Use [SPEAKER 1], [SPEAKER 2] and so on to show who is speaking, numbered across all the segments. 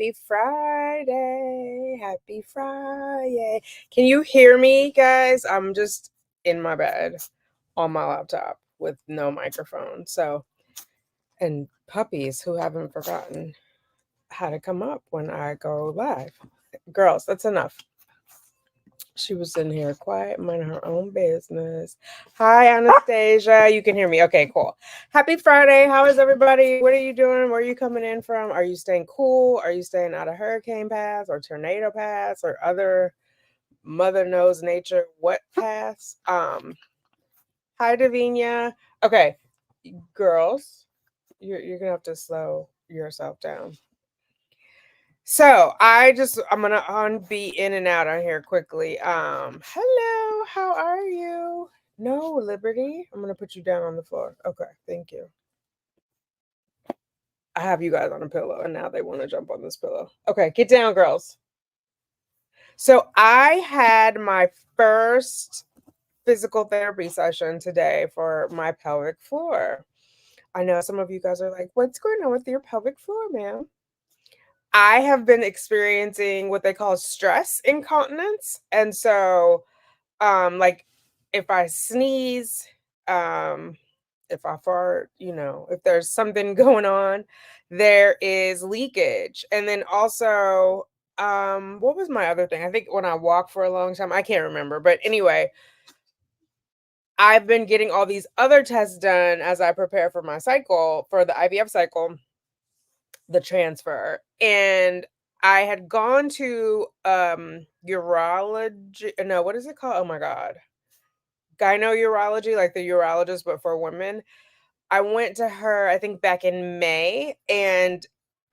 [SPEAKER 1] Happy Friday. Happy Friday. Can you hear me, guys? I'm just in my bed on my laptop with no microphone. And puppies who haven't forgotten how to come up when I go live. Girls, that's enough. She was in here quiet, minding her own business. Hi, Anastasia. You can hear me. Okay, cool. Happy Friday. How is everybody? What are you doing? Where are you coming in from? Are you staying cool? Are you staying out of hurricane paths or tornado paths or other mother knows nature what paths? Hi, Davinia. Okay, girls, you're gonna have to slow yourself down. So I'm gonna be in and out on here quickly. Hello, how are you? No, Liberty. I'm gonna put you down on the floor. Okay, thank you. I have you guys on a pillow and now they want to jump on this pillow. Okay, get down, girls. So I had my first physical therapy session today for my pelvic floor. I know some of you guys are like, what's going on with your pelvic floor, ma'am? I have been experiencing what they call stress incontinence. And so, like if I sneeze, um, if I fart, if there's something going on, there is leakage. And then also, what was my other thing? I think when I walk for a long time, I can't remember. But anyway, I've been getting all these other tests done as I prepare for my cycle, for the IVF cycle, the transfer. And I had gone to urology. No, what is it called? Oh my God. Gyno-urology, like the urologist, but for women. I went to her, I think back in May, and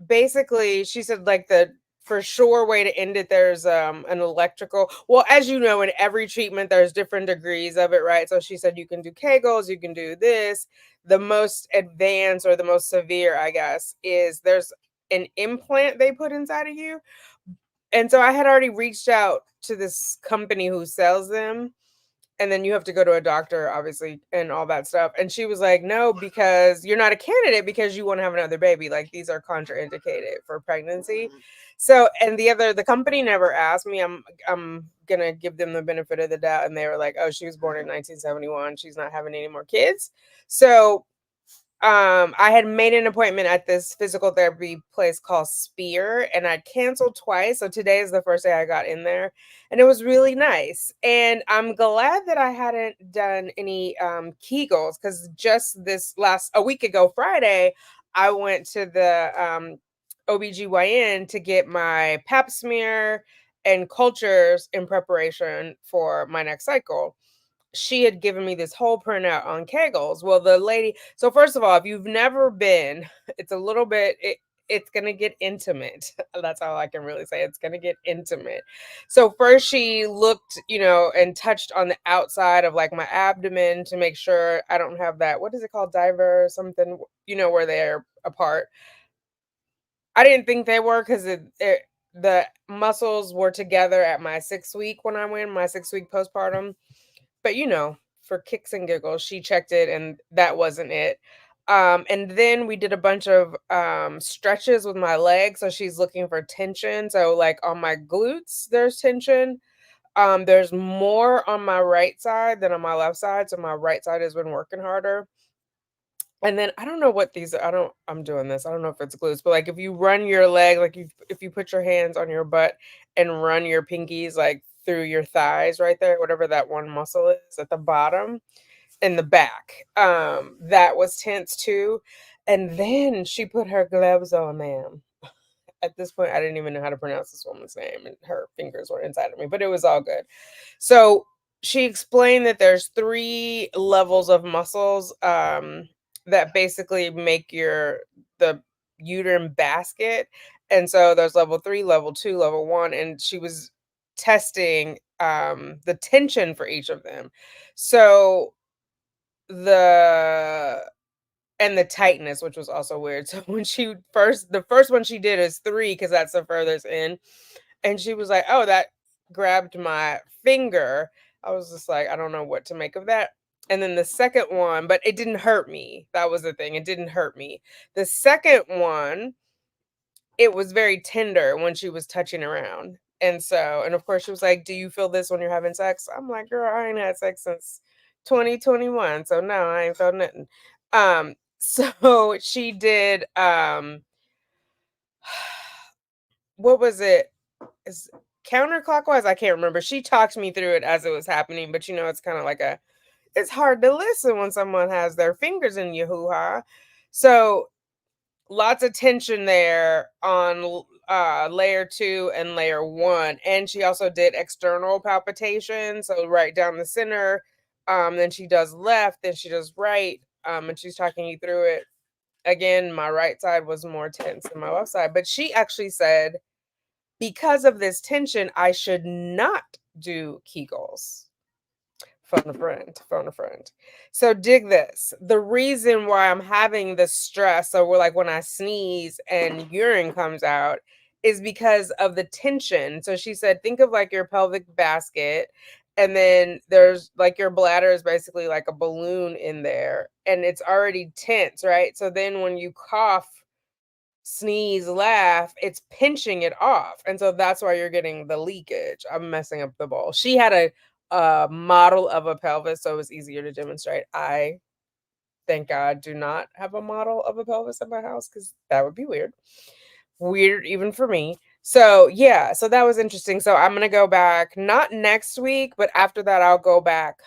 [SPEAKER 1] basically she said like the for sure way to end it, there's an electrical, well, as you know, in every treatment there's different degrees of it, right? So she said you can do Kegels, you can do this. The most advanced or the most severe, I guess, is there's an implant they put inside of you. And so I had already reached out to this company who sells them, and then you have to go to a doctor, obviously, and all that stuff. And she was like, no, because you're not a candidate because you want to have another baby. Like, these are contraindicated for pregnancy. So, and the company never asked me. I'm gonna give them the benefit of the doubt, and they were like, oh, she was born in 1971, she's not having any more kids. So I had made an appointment at this physical therapy place called Spear, and I canceled twice. So today is the first day I got in there, and it was really nice. And I'm glad that I hadn't done any Kegels, because just a week ago Friday, I went to the OBGYN to get my pap smear and cultures in preparation for my next cycle. She had given me this whole printout on Kegels. Well, the lady, so first of all, if you've never been, it's a little bit, it's going to get intimate. That's all I can really say. It's going to get intimate. So first she looked, and touched on the outside of like my abdomen to make sure I don't have that, what is it called? Diver or something, where they're apart. I didn't think they were, because the muscles were together at my 6 week when I went, my 6 week postpartum. But for kicks and giggles, she checked it and that wasn't it. And then we did a bunch of stretches with my legs. So she's looking for tension. So like on my glutes, there's tension. There's more on my right side than on my left side. So my right side has been working harder. And then I don't know what I'm doing this. I don't know if it's glutes, but like if you run your leg, like if you put your hands on your butt and run your pinkies like through your thighs right there, whatever that one muscle is at the bottom in the back, that was tense too. And then she put her gloves on, ma'am. At this point, I didn't even know how to pronounce this woman's name, and her fingers were inside of me, but it was all good. So she explained that there's 3 levels of muscles that basically make the uterine basket. And so there's level 3, level 2, level 1, and she was testing the tension for each of them. So the tightness, which was also weird. So when the first one she did is 3, because that's the furthest in. And she was like, oh, that grabbed my finger. I was just like, I don't know what to make of that. And then the second one, but it didn't hurt me. That was the thing. It didn't hurt me. The second one, it was very tender when she was touching around. And of course she was like, "Do you feel this when you're having sex?" I'm like, "Girl, I ain't had sex since 2021, so no, I ain't felt nothing." So she did, what was it? Is counterclockwise? I can't remember. She talked me through it as it was happening, but it's kind of like it's hard to listen when someone has their fingers in your hoo-ha. So lots of tension there on layer 2 and layer 1, and she also did external palpitations, so right down the center. Then she does left, then she does right, and she's talking you through it. Again, my right side was more tense than my left side, but she actually said because of this tension, I should not do Kegels. Phone a friend, phone a friend. So dig this. The reason why I'm having the stress, so we're like when I sneeze and urine comes out, is because of the tension. So she said, think of like your pelvic basket, and then there's like your bladder is basically like a balloon in there, and it's already tense, right? So then when you cough, sneeze, laugh, it's pinching it off. And so that's why you're getting the leakage. I'm messing up the bowl. She had a model of a pelvis, so it was easier to demonstrate. I, thank God, do not have a model of a pelvis in my house because that would be weird. Weird even for me. So yeah, so that was interesting. So I'm gonna go back not next week, but after that, I'll go back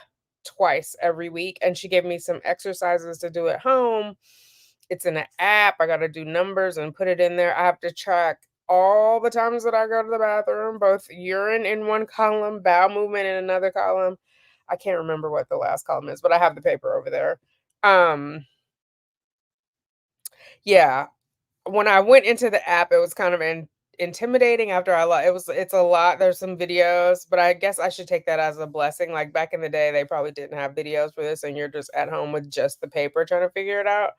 [SPEAKER 1] twice every week. And she gave me some exercises to do at home. It's in an app. I got to do numbers and put it in there. I have to track all the times that I go to the bathroom, both urine in one column, bowel movement in another column. I can't remember what the last column is, but I have the paper over there. Um, yeah, when I went into the app, it was kind of intimidating after it's a lot. There's some videos, but I guess I should take that as a blessing. Like back in the day, they probably didn't have videos for this, and you're just at home with just the paper trying to figure it out.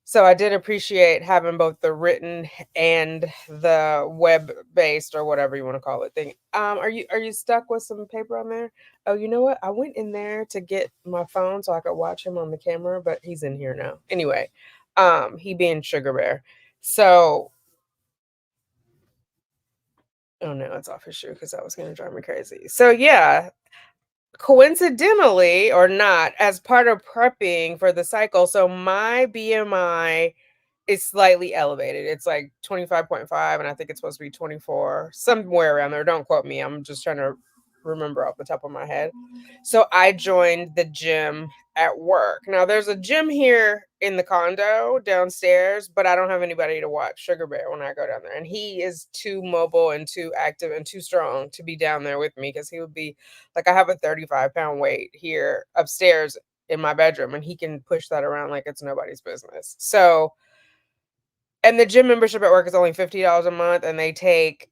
[SPEAKER 1] So I did appreciate having both the written and the web-based or whatever you want to call it thing. Are you stuck with some paper on there? Oh, you know what? I went in there to get my phone so I could watch him on the camera, but he's in here now. Anyway, he being Sugar Bear. So, oh no, it's off his shoe because that was gonna drive me crazy. So yeah, coincidentally or not, as part of prepping for the cycle, so my BMI is slightly elevated. It's like 25.5, and I think it's supposed to be 24, somewhere around there. Don't quote me. I'm just trying to remember off the top of my head. So I joined the gym at work. Now there's a gym here in the condo downstairs, but I don't have anybody to watch Sugar Bear when I go down there. And he is too mobile and too active and too strong to be down there with me because he would be like, I have a 35-pound weight here upstairs in my bedroom, and he can push that around like it's nobody's business. So, and the gym membership at work is only $50 a month, and they take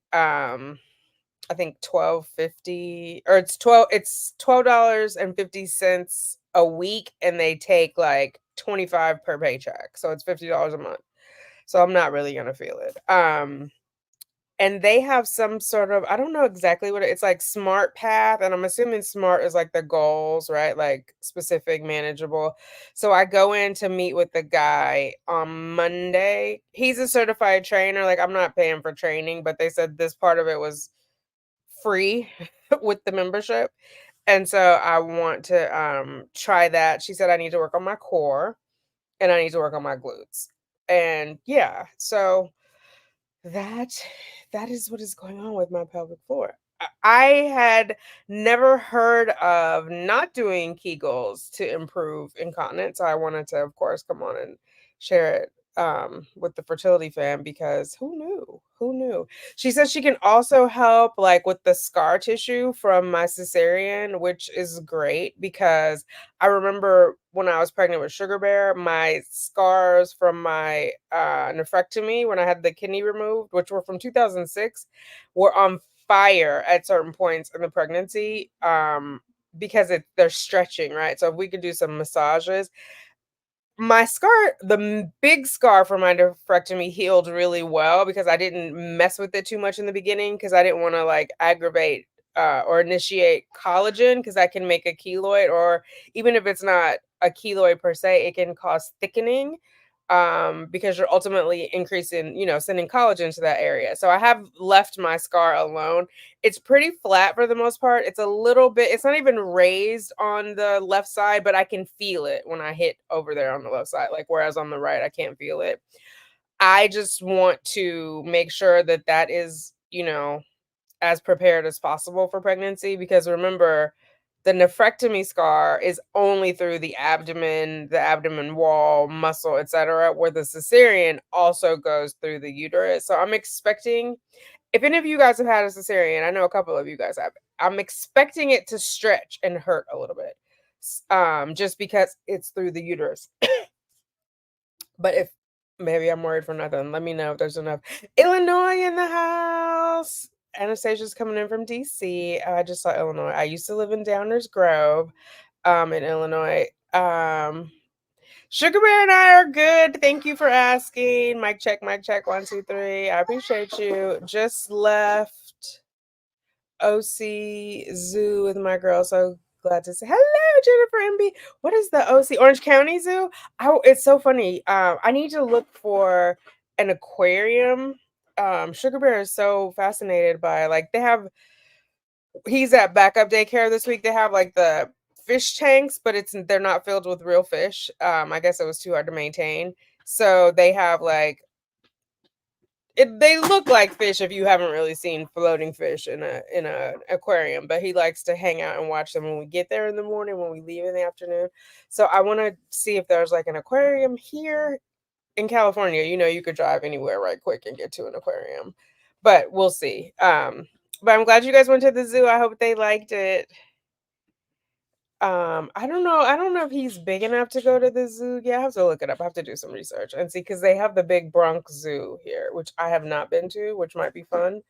[SPEAKER 1] I think 12.50, or it's $12.50 a week, and they take like 25 per paycheck. So it's $50 a month. So I'm not really gonna feel it. And they have some sort of, I don't know exactly what it's like, smart path, and I'm assuming smart is like the goals, right? Like specific, manageable. So I go in to meet with the guy on Monday. He's a certified trainer. Like I'm not paying for training, but they said this part of it was free with the membership. And so I want to try that. She said I need to work on my core and I need to work on my glutes. And yeah, so that that is what is going on with my pelvic floor. I had never heard of not doing Kegels to improve incontinence. So I wanted to, of course, come on and share it with the fertility fam because who knew? Who knew? She says she can also help like with the scar tissue from my cesarean, which is great because I remember when I was pregnant with Sugar Bear, my scars from my nephrectomy when I had the kidney removed, which were from 2006, were on fire at certain points in the pregnancy because they're stretching, right? So if we could do some massages, my scar, big scar from my nephrectomy healed really well because I didn't mess with it too much in the beginning because I didn't want to like aggravate or initiate collagen because that can make a keloid, or even if it's not a keloid per se, it can cause thickening. because you're ultimately increasing, sending collagen to that area. So I have left my scar alone. It's pretty flat for the most part. It's a little bit, it's not even raised on the left side, but I can feel it when I hit over there on the left side. Like, whereas on the right, I can't feel it. I just want to make sure that that is, as prepared as possible for pregnancy, because remember, the nephrectomy scar is only through the abdomen wall, muscle, etc., where the cesarean also goes through the uterus. So I'm expecting, if any of you guys have had a cesarean, I know a couple of you guys have, I'm expecting it to stretch and hurt a little bit. Just because it's through the uterus. But if maybe I'm worried for nothing, let me know if there's enough. Illinois in the house. Anastasia's coming in from DC. I just saw Illinois. I used to live in Downers Grove, in Illinois. Sugar Bear and I are good. Thank you for asking. Mic check, 1, 2, 3. I appreciate you. Just left OC Zoo with my girl. So glad to say hello, Jennifer MB. What is the OC Orange County Zoo? It's so funny. I need to look for an aquarium. Sugar Bear is so fascinated by, like, he's at backup daycare this week. They have like the fish tanks, but they're not filled with real fish. I guess it was too hard to maintain. So they have like they look like fish if you haven't really seen floating fish in a aquarium, but he likes to hang out and watch them when we get there in the morning, when we leave in the afternoon. So I want to see if there's like an aquarium here in California. You could drive anywhere right quick and get to an aquarium, but we'll see. But I'm glad you guys went to the zoo. I hope they liked it. I don't know if he's big enough to go to the zoo. Yeah, I have to look it up. I have to do some research and see, because they have the big Bronx Zoo here, which I have not been to, which might be fun.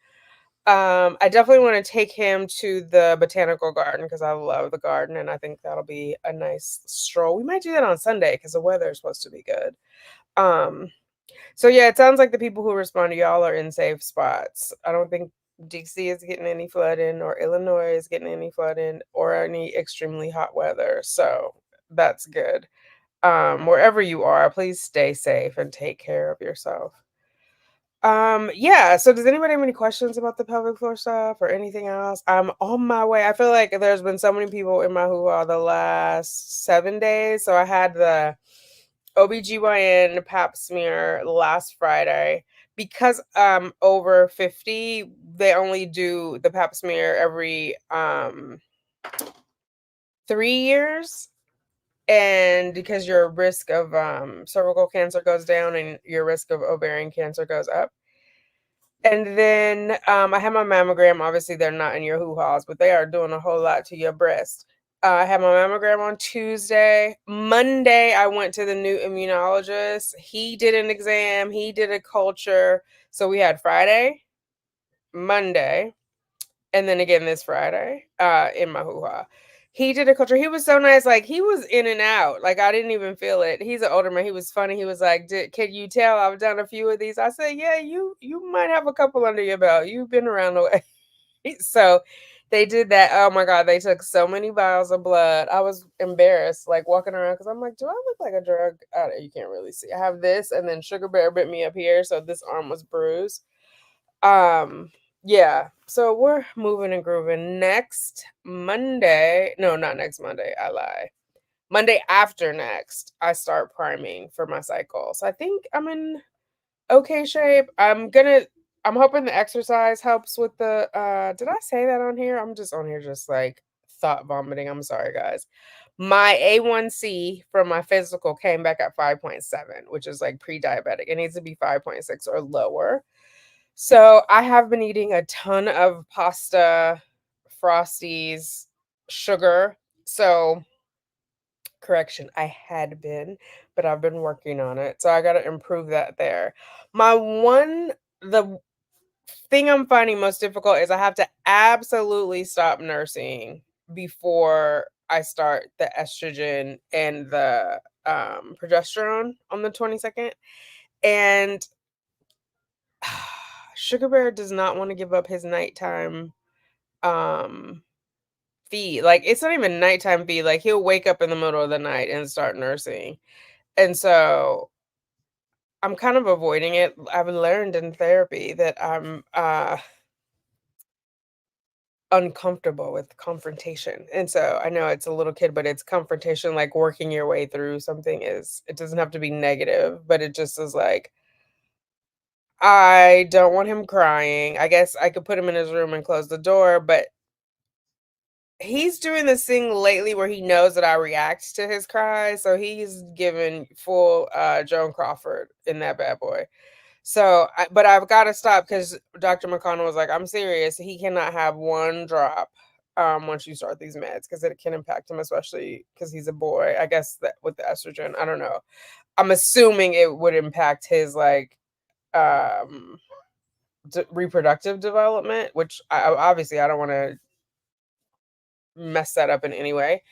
[SPEAKER 1] I definitely want to take him to the botanical garden because I love the garden, and I think that'll be a nice stroll. We might do that on Sunday because the weather is supposed to be good. Um, so yeah, it sounds like the people who respond to y'all are in safe spots. I don't think DC is getting any flooding, or Illinois is getting any flooding, or any extremely hot weather. So that's good. Wherever you are, please stay safe and take care of yourself. Yeah, so does anybody have any questions about the pelvic floor stuff or anything else? I'm on my way. I feel like there's been so many people in my hoo-ha the last 7 days. So I had the OBGYN pap smear last Friday. Because over 50, they only do the pap smear every 3 years. And because your risk of cervical cancer goes down and your risk of ovarian cancer goes up. And then I had my mammogram. Obviously, they're not in your hoo-haws, but they are doing a whole lot to your breast. I had my mammogram on Tuesday. Monday, I went to the new immunologist. He did an exam. He did a culture. So we had Friday, Monday, and then again this Friday in my hoo-ha. He did a culture. He was so nice. Like, he was in and out. Like, I didn't even feel it. He's an older man. He was funny. He was like, can you tell I've done a few of these? I said, yeah, you might have a couple under your belt. You've been around the way. So they did that. Oh my God, they took so many vials of blood. I was embarrassed, like, walking around, because I'm like, do I look like a drug? You can't really see. I have this, and then Sugar Bear bit me up here, so this arm was bruised. Yeah, so we're moving and grooving. Next Monday, no, not next Monday, I lie. Monday after next, I start priming for my cycle. So I think I'm in okay shape. I'm hoping the exercise helps with the did I say that on here? I'm just on here just like thought vomiting. I'm sorry, guys. My A1C from my physical came back at 5.7, which is like pre-diabetic. It needs to be 5.6 or lower. So I have been eating a ton of pasta, Frosties, sugar. So, correction, I had been, but I've been working on it. So I got to improve that there. The thing I'm finding most difficult is I have to absolutely stop nursing before I start the estrogen and the progesterone on the 22nd. And Sugar Bear does not want to give up his nighttime um feed. Like, it's not even nighttime feed. Like, he'll wake up in the middle of the night and start nursing. And so I'm kind of avoiding it. I've learned in therapy that I'm uncomfortable with confrontation. And so I know it's a little kid, but it's confrontation, like working your way through something is it doesn't have to be negative, but it just is like, I don't want him crying. I guess I could put him in his room and close the door, but he's doing this thing lately where he knows that I react to his cries. So he's given full Joan Crawford in that bad boy. So, but I've got to stop because Dr. McConnell was like, I'm serious. He cannot have one drop once you start these meds because it can impact him, especially because he's a boy. I guess that with the estrogen, I don't know. I'm assuming it would impact his like um reproductive development, which obviously I don't want to mess that up in any way.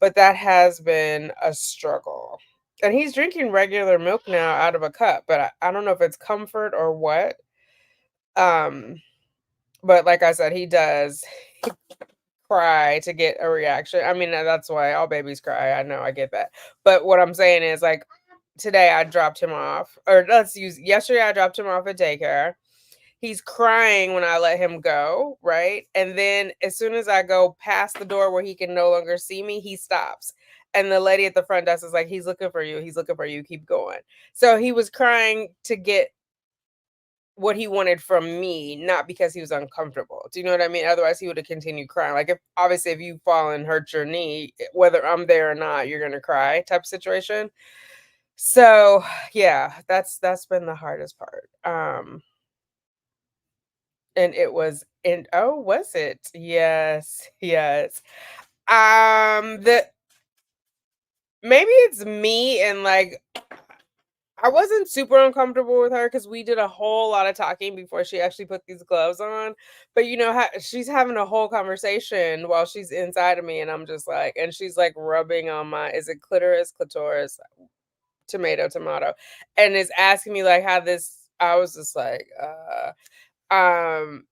[SPEAKER 1] But that has been a struggle. And he's drinking regular milk now out of a cup, but I don't know if it's comfort or what. Um, but like I said, he does cry to get a reaction. I mean, that's why all babies cry. I know, I get that. But what I'm saying is like today I dropped him off, or let's use yesterday I dropped him off at daycare. He's crying when I let him go, right? And then as soon as I go past the door where he can no longer see me, he stops. And the lady at the front desk is like, he's looking for you. He's looking for you. Keep going. So he was crying to get what he wanted from me, not because he was uncomfortable. Do you know what I mean? Otherwise, he would have continued crying. Like if obviously if you fall and hurt your knee, whether I'm there or not, you're gonna cry type situation. So yeah, that's been the hardest part. And it was and oh, was it? Yes, yes. The maybe it's me and like I wasn't super uncomfortable with her because we did a whole lot of talking before she actually put these gloves on. But you know, she's having a whole conversation while she's inside of me, and I'm just like, and she's like rubbing on my, is it clitoris, tomato, tomato, and is asking me like how this. I was just like, um,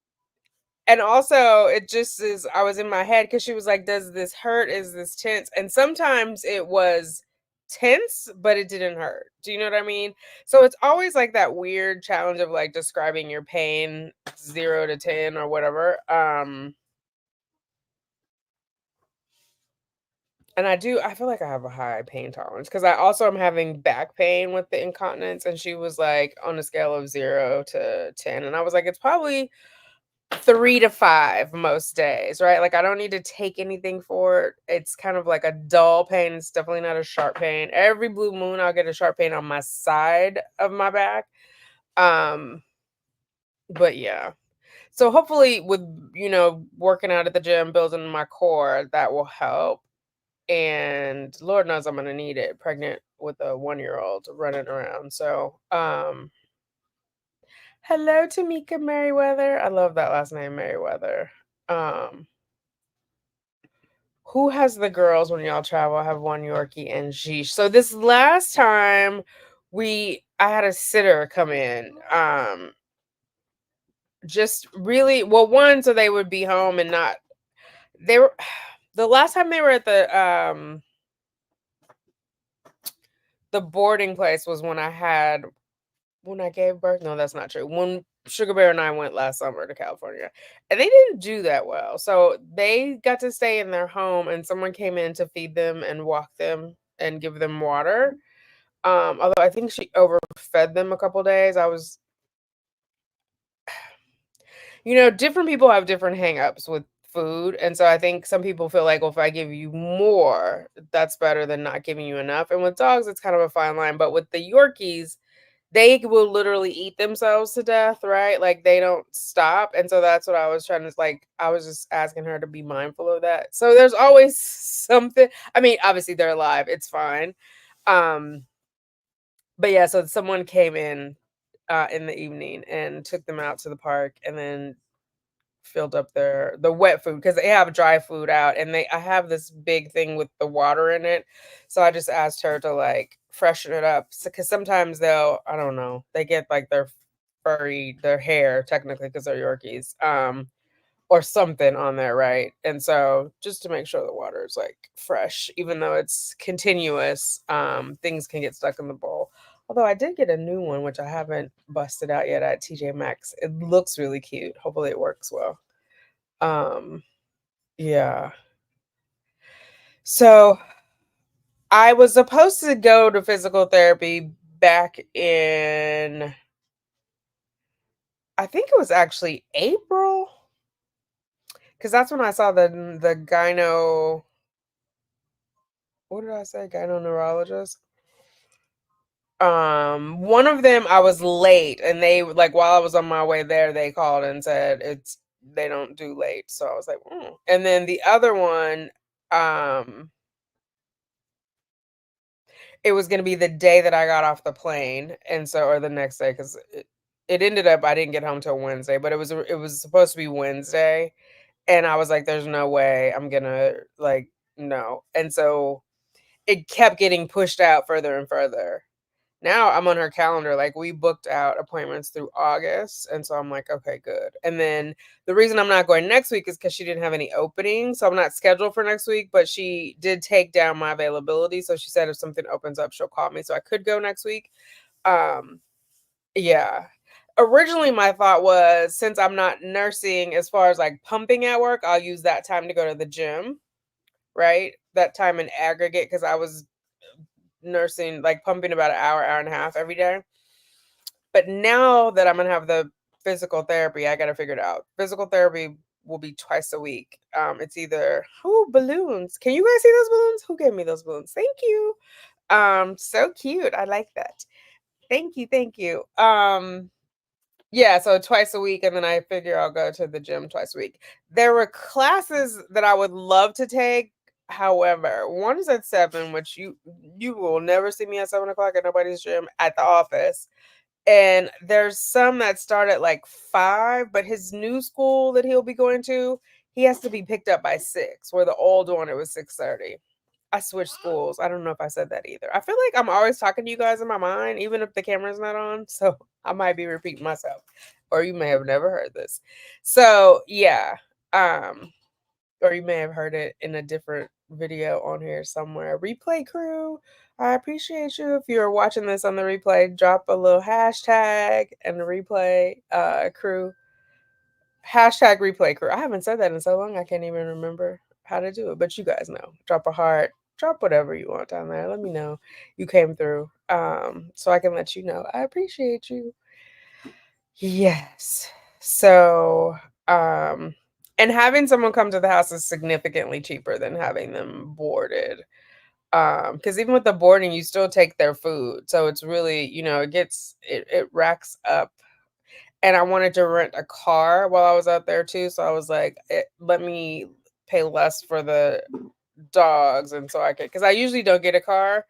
[SPEAKER 1] and also, it just is I was in my head because she was like, "Does this hurt? Is this tense?" And sometimes it was tense, but it didn't hurt. Do you know what I mean? So it's always like that weird challenge of like describing your pain 0 to 10 or whatever. And I feel like I have a high pain tolerance because I also am having back pain with the incontinence. And she was like on a scale of 0 to 10. And I was like, it's probably 3 to 5 most days, right? Like, I don't need to take anything for it. It's kind of like a dull pain. It's definitely not a sharp pain. Every blue moon, I'll get a sharp pain on my side of my back. Um, but yeah. So hopefully with, working out at the gym, building my core, that will help. And Lord knows I'm gonna need it, pregnant with a 1-year-old running around. So, hello, Tamika Merriweather. I love that last name, Merriweather. Um, Who has the girls when y'all travel? I have one Yorkie and Sheesh. So this last time I had a sitter come in. Just really well, one, so they would be home and not they were the last time they were at the boarding place was when I gave birth. No, that's not true. When Sugar Bear and I went last summer to California, and they didn't do that well. So they got to stay in their home, and someone came in to feed them and walk them and give them water. Although I think she overfed them a couple days. Different people have different hangups with food. And so I think some people feel like, well, if I give you more, that's better than not giving you enough. And with dogs, it's kind of a fine line. But with the Yorkies, they will literally eat themselves to death, right? Like they don't stop. And so that's what I was trying to like, I was just asking her to be mindful of that. So there's always something. I mean, obviously they're alive, it's fine. Um, but yeah, so someone came in the evening and took them out to the park and then filled up the wet food because they have dry food out and I have this big thing with the water in it. So I just asked her to like freshen it up because sometimes I don't know, they get like their hair technically because they're Yorkies, or something on there, right? And so just to make sure the water is like fresh, even though it's continuous, things can get stuck in the bowl. Although I did get a new one, which I haven't busted out yet at TJ Maxx. It looks really cute. Hopefully it works well. Um, yeah. So I was supposed to go to physical therapy back in, I think it was actually April, because that's when I saw the gyno. What did I say? Gyno neurologist. One of them I was late, and they like while I was on my way there, they called and said they don't do late. So I was like, "Mm." And then the other one, um, it was gonna be the day that I got off the plane, and so or the next day because it ended up I didn't get home till Wednesday, but it was supposed to be Wednesday, and I was like, "There's no way I'm gonna like no," and so it kept getting pushed out further and further. Now I'm on her calendar, like, we booked out appointments through August, and so I'm like, "Okay, good." And then the reason I'm not going next week is because she didn't have any openings, so I'm not scheduled for next week, but she did take down my availability, so she said if something opens up, she'll call me, so I could go next week. Um, yeah. Originally, my thought was since I'm not nursing as far as, like, pumping at work, I'll use that time to go to the gym, right? That time in aggregate because I was nursing, like, pumping about an hour, hour and a half every day. But now that I'm gonna have the physical therapy, I gotta figure it out. Physical therapy will be twice a week. It's either balloons. Can you guys see those balloons? Who gave me those balloons? Thank you. So cute. I like that. Thank you, thank you. Yeah, so twice a week, and then I figure I'll go to the gym twice a week. There were classes that I would love to take. However, one is at 7, which you will never see me at 7 o'clock at nobody's gym at the office. And there's some that start at like 5, but his new school that he'll be going to, he has to be picked up by 6, where the old one it was 6:30. I switched schools. I don't know if I said that either. I feel like I'm always talking to you guys in my mind, even if the camera's not on. So I might be repeating myself. Or you may have never heard this. So yeah. Um, or you may have heard it in a different video on here somewhere. Replay crew, I appreciate you. If you're watching this on the replay, drop a little hashtag and the replay crew. Hashtag replay crew. I haven't said that in so long I can't even remember how to do it. But you guys know. Drop a heart, drop whatever you want down there. Let me know you came through. So I can let you know. I appreciate you. Yes. So, and having someone come to the house is significantly cheaper than having them boarded. Because even with the boarding, you still take their food. So it's really, it racks up. And I wanted to rent a car while I was out there too. So I was like, let me pay less for the dogs. And so I could, because I usually don't get a car.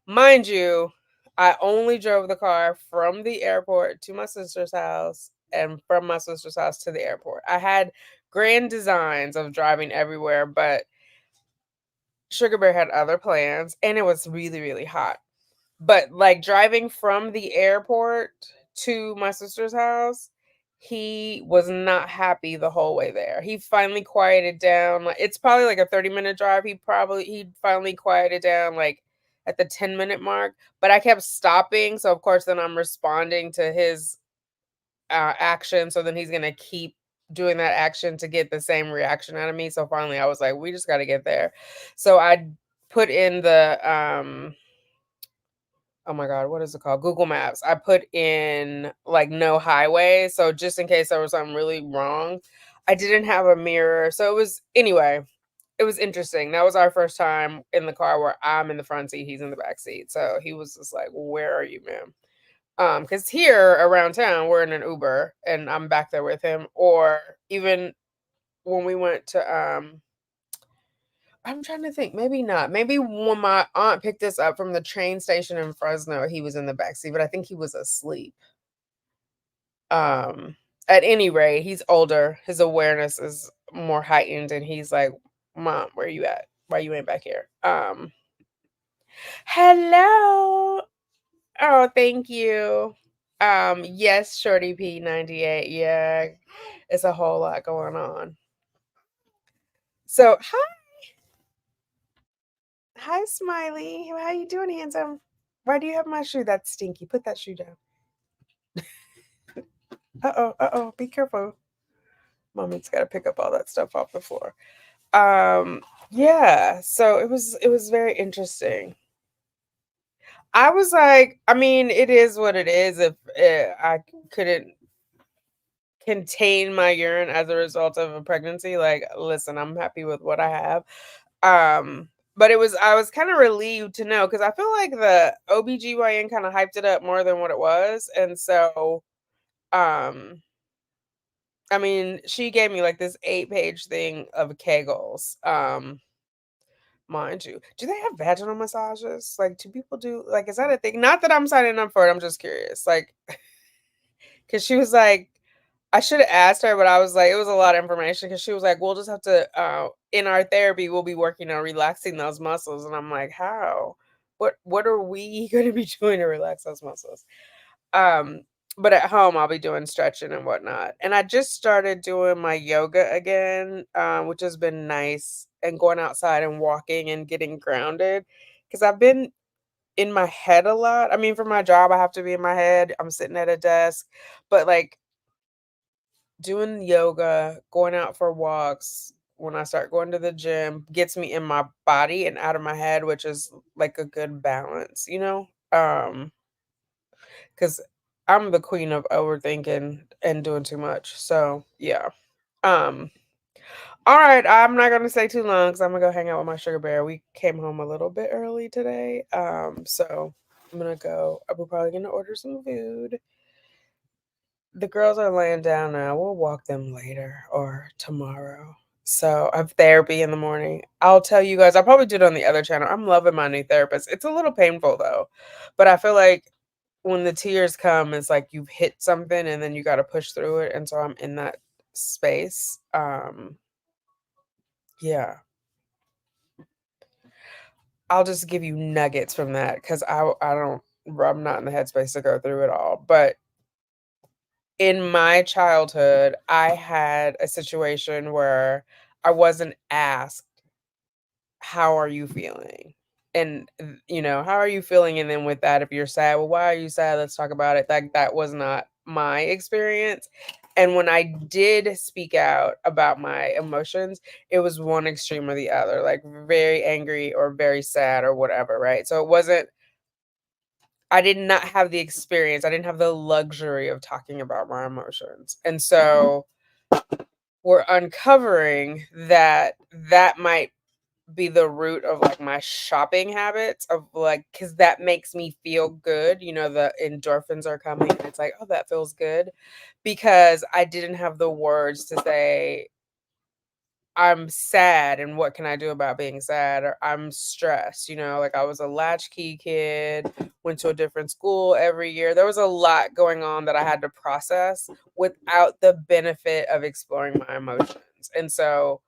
[SPEAKER 1] Mind you, I only drove the car from the airport to my sister's house and from my sister's house to the airport. I had grand designs of driving everywhere, but Sugar Bear had other plans and it was really, really hot. But like driving from the airport to my sister's house, he was not happy the whole way there. He finally quieted down. Like it's probably like a 30-minute drive. He'd finally quieted down like at the 10-minute mark. But I kept stopping. So of course then I'm responding to his action. So then he's gonna keep doing that action to get the same reaction out of me. So finally I was like, we just gotta get there. So I put in the oh my God, what is it called? Google Maps. I put in like no highway. So just in case there was something really wrong, I didn't have a mirror. So anyway, it was interesting. That was our first time in the car where I'm in the front seat, he's in the back seat. So he was just like, where are you, ma'am? Because here around town, we're in an Uber and I'm back there with him. Or even when we went to I'm trying to think. Maybe not. Maybe when my aunt picked us up from the train station in Fresno, he was in the backseat, but I think he was asleep. Um, at any rate, he's older. His awareness is more heightened, and he's like, "Mom, where you at? Why you ain't back here?" Hello. Oh, thank you. Yes, Shorty P98. Yeah, it's a whole lot going on. So, hi, Smiley. How you doing, handsome? Why do you have my shoe? That's stinky. Put that shoe down. Uh-oh. Be careful. Mommy's got to pick up all that stuff off the floor. Yeah, so it was very interesting. I was like, I mean, it is what it is. If I couldn't contain my urine as a result of a pregnancy, like, listen, I'm happy with what I have. But I was kind of relieved to know because I feel like the OBGYN kind of hyped it up more than what it was. And so, um, I mean, she gave me like this 8-page thing of Kegels. Mind you, do they have vaginal massages? Like, do people do like is that a thing? Not that I'm signing up for it, I'm just curious. Like, because she was like, I should have asked her, but I was like, it was a lot of information because she was like, we'll just have to, in our therapy, we'll be working on relaxing those muscles. And I'm like, how? What are we going to be doing to relax those muscles? Um, but at home, I'll be doing stretching and whatnot. And I just started doing my yoga again, which has been nice, and going outside and walking and getting grounded because I've been in my head a lot. I mean, for my job, I have to be in my head. I'm sitting at a desk, but like doing yoga, going out for walks, when I start going to the gym, gets me in my body and out of my head, which is like a good balance, you know? Because I'm the queen of overthinking and doing too much. So yeah. Um, all right, I'm not gonna stay too long because I'm gonna go hang out with my sugar bear. We came home a little bit early today. So I'm gonna go. We're probably gonna order some food. The girls are laying down now. We'll walk them later or tomorrow. So I have therapy in the morning. I'll tell you guys, I'll probably do it on the other channel. I'm loving my new therapist. It's a little painful though. But I feel like when the tears come, it's like you've hit something and then you gotta push through it. And so I'm in that space. Yeah. I'll just give you nuggets from that because I'm not in the headspace to go through it all. But in my childhood, I had a situation where I wasn't asked, "How are you feeling?" And, "How are you feeling?" And then with that, if you're sad, "Well, why are you sad? Let's talk about it." Like, that was not my experience. And when I did speak out about my emotions, it was one extreme or the other, like very angry or very sad or whatever, right? So it wasn't I did not have the experience. I didn't have the luxury of talking about my emotions. And so we're uncovering that that might be the root of like my shopping habits of like cuz that makes me feel good. The endorphins are coming and it's like, "Oh, that feels good." Because I didn't have the words to say I'm sad and what can I do about being sad, or I'm stressed, like I was a latchkey kid, went to a different school every year. There was a lot going on that I had to process without the benefit of exploring my emotions. And so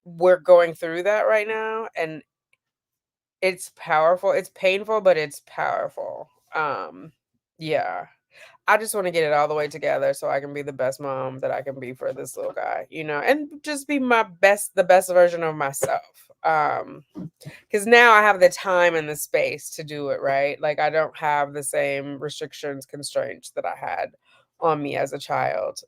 [SPEAKER 1] we're going through that right now and it's powerful. It's painful, but it's powerful. Yeah. I just want to get it all the way together so I can be the best mom that I can be for this little guy, and just be the best version of myself. Because now I have the time and the space to do it, right? Like I don't have the same restrictions, constraints that I had on me as a child.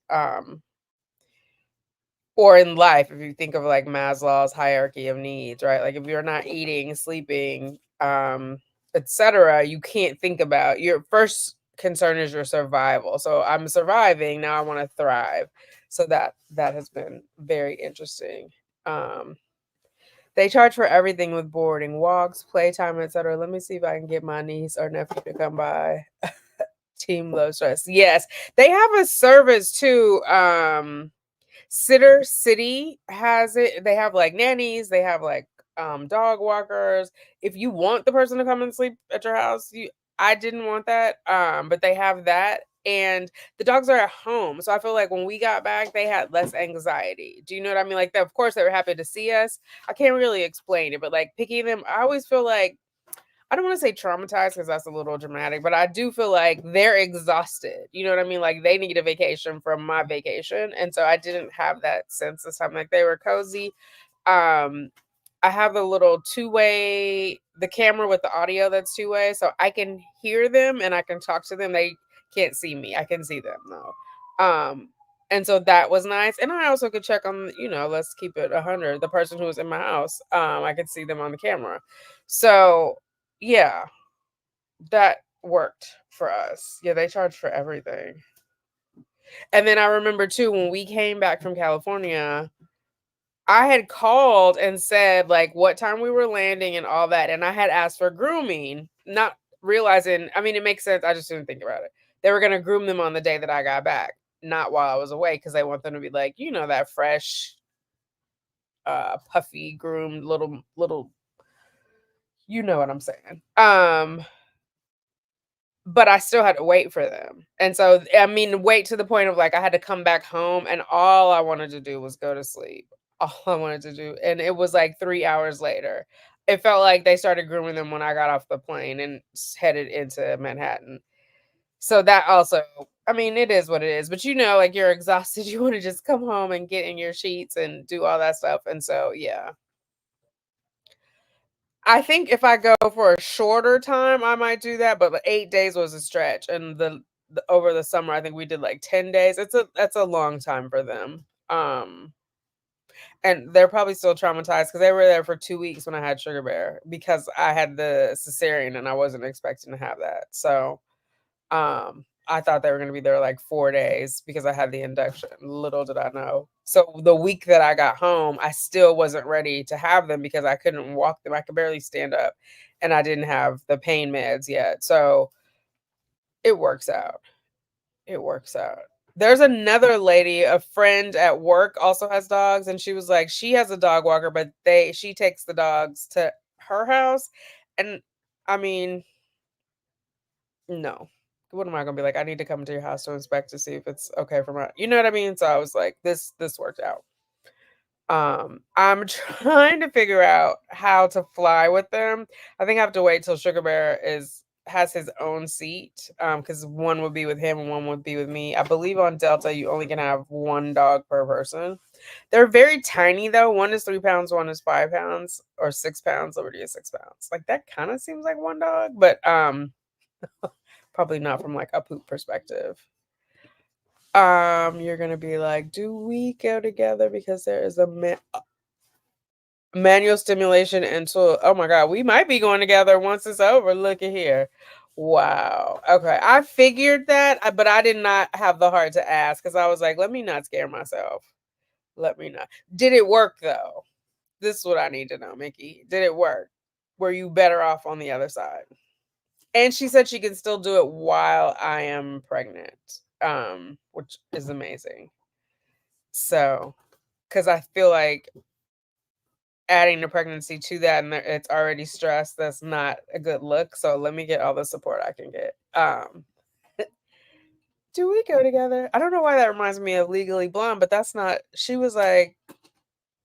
[SPEAKER 1] Or in life, if you think of like Maslow's hierarchy of needs, right? Like if you're not eating, sleeping, etc., you can't think about your first concern is your survival. So I'm surviving, now I want to thrive. So that has been very interesting. Um, they charge for everything with boarding, walks, playtime, etc. Let me see if I can get my niece or nephew to come by. Team low stress. Yes, they have a service too. Sitter City has it. They have like nannies, they have like dog walkers. If you want the person to come and sleep at your house, I didn't want that. But they have that and the dogs are at home. So I feel like when we got back, they had less anxiety. Do you know what I mean? Like of course they were happy to see us. I can't really explain it, but like picking them, I always feel like I don't want to say traumatized because that's a little dramatic, but I do feel like they're exhausted. You know what I mean? Like they need a vacation from my vacation. And so I didn't have that sense this time. Like they were cozy. I have a little two-way the camera with the audio that's two-way, so I can hear them and I can talk to them. They can't see me. I can see them though. And so that was nice. And I also could check on, let's keep it 100, the person who was in my house. I could see them on the camera. So, yeah, that worked for us. Yeah, they charge for everything. And then I remember too when we came back from California, I had called and said like what time we were landing and all that, and I had asked for grooming, not realizing. I mean, it makes sense. I just didn't think about it. They were gonna groom them on the day that I got back, not while I was away, because they want them to be like, that fresh, puffy, groomed little. You know what I'm saying? But I still had to wait for them. And so, I mean, wait to the point of like I had to come back home and all I wanted to do was go to sleep. All I wanted to do. And it was like 3 hours later. It felt like they started grooming them when I got off the plane and headed into Manhattan. So that also, I mean, it is what it is. But like you're exhausted. You want to just come home and get in your sheets and do all that stuff. And so, yeah. I think if I go for a shorter time, I might do that, but 8 days was a stretch, and the over the summer, I think we did like 10 days. That's a long time for them. And they're probably still traumatized because they were there for 2 weeks when I had Sugar Bear because I had the cesarean and I wasn't expecting to have that. So, I thought they were gonna be there like 4 days because I had the induction. Little did I know. So the week that I got home, I still wasn't ready to have them because I couldn't walk them. I could barely stand up and I didn't have the pain meds yet. So it works out. It works out. There's another lady, a friend at work also has dogs, and she was like, she has a dog walker, but she takes the dogs to her house. And I mean, no. What am I gonna be like? I need to come to your house to inspect to see if it's okay for my, you know what I mean? So I was like, this worked out. I'm trying to figure out how to fly with them. I think I have to wait till Sugar Bear has his own seat. Because one would be with him and one would be with me. I believe on Delta you only can have one dog per person. They're very tiny though. One is 3 pounds, one is 5 pounds, or 6 pounds. Liberty is 6 pounds. Like that kind of seems like one dog, but probably not from like a poop perspective. You're gonna be like, do we go together because there is a manual stimulation until, oh my god, we might be going together once it's over. Look at here. Wow. Okay. I figured that, but I did not have the heart to ask because I was like, let me not scare myself. Let me not. Did it work though? This is what I need to know, Mickey. Did it work? Were you better off on the other side? And she said she can still do it while I am pregnant, which is amazing. So, because I feel like adding the pregnancy to that and it's already stress, that's not a good look. So let me get all the support I can get. Do we go together? I don't know why that reminds me of Legally Blonde, but that's not. She was like,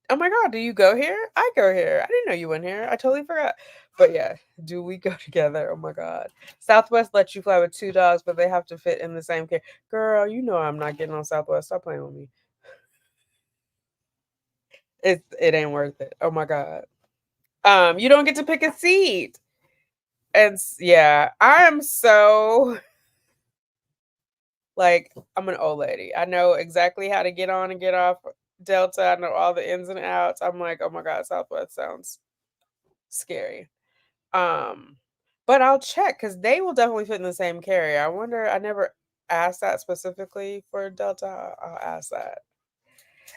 [SPEAKER 1] "Oh my god, do you go here? I go here. I didn't know you went here. I totally forgot." But yeah, do we go together? Oh my god. Southwest lets you fly with two dogs, but they have to fit in the same care. Girl, you know I'm not getting on Southwest. Stop playing with me. It ain't worth it. Oh my god. You don't get to pick a seat. And yeah, I am so like I'm an old lady. I know exactly how to get on and get off Delta. I know all the ins and outs. I'm like, oh my god, Southwest sounds scary. Um, but I'll check because they will definitely fit in the same carrier. I wonder. I never asked that specifically for Delta. I'll ask that.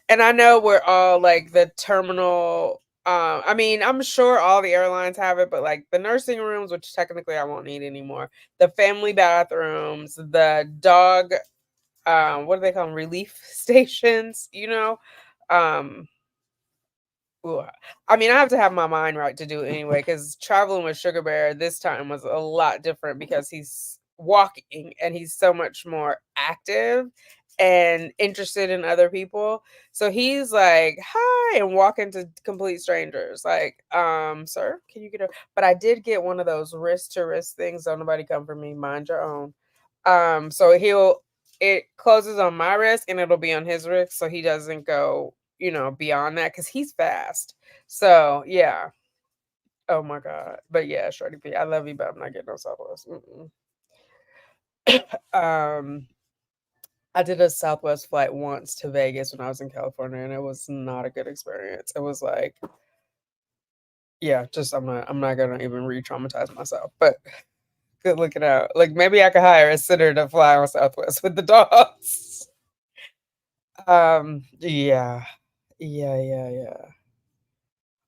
[SPEAKER 1] And I know we're all like the terminal. I mean, I'm sure all the airlines have it, but like the nursing rooms, which technically I won't need anymore, the family bathrooms, the dog, what do they call them? Relief stations, Um, ooh, I mean, I have to have my mind right to do it anyway, because traveling with Sugar Bear this time was a lot different because he's walking and he's so much more active and interested in other people. So he's like, hi, and walking to complete strangers. Like, sir, can you get a but I did get one of those wrist to wrist things. Don't nobody come for me, mind your own. So it closes on my wrist and it'll be on his wrist so he doesn't go beyond that because he's fast. So yeah. Oh my god. But yeah, Shorty P, I love you, but I'm not getting no Southwest. Um, I did a Southwest flight once to Vegas when I was in California, and it was not a good experience. It was like, yeah, just I'm not gonna even re-traumatize myself. But good looking out. Like maybe I could hire a sitter to fly on Southwest with the dogs. Yeah. Yeah.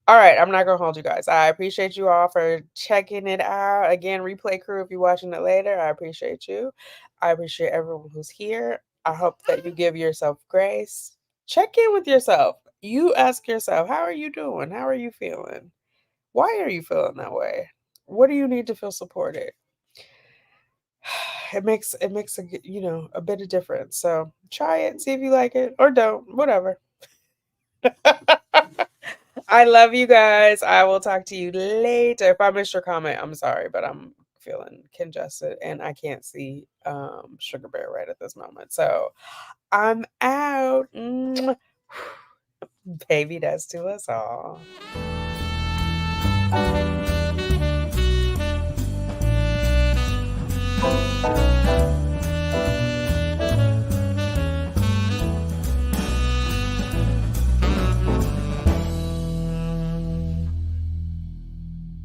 [SPEAKER 1] All right, I'm not gonna hold you guys. I appreciate you all for checking it out. Again, replay crew, if you're watching it later, I appreciate you. I appreciate everyone who's here. I hope that you give yourself grace. Check in with yourself. You ask yourself, how are you doing? How are you feeling? Why are you feeling that way? What do you need to feel supported? It makes a bit of difference. So try it, see if you like it or don't, whatever. I love you guys. I will talk to you later. If I missed your comment, I'm sorry, but I'm feeling congested and I can't see Sugar Bear right at this moment. So I'm out. Mwah. Baby, that's to us all.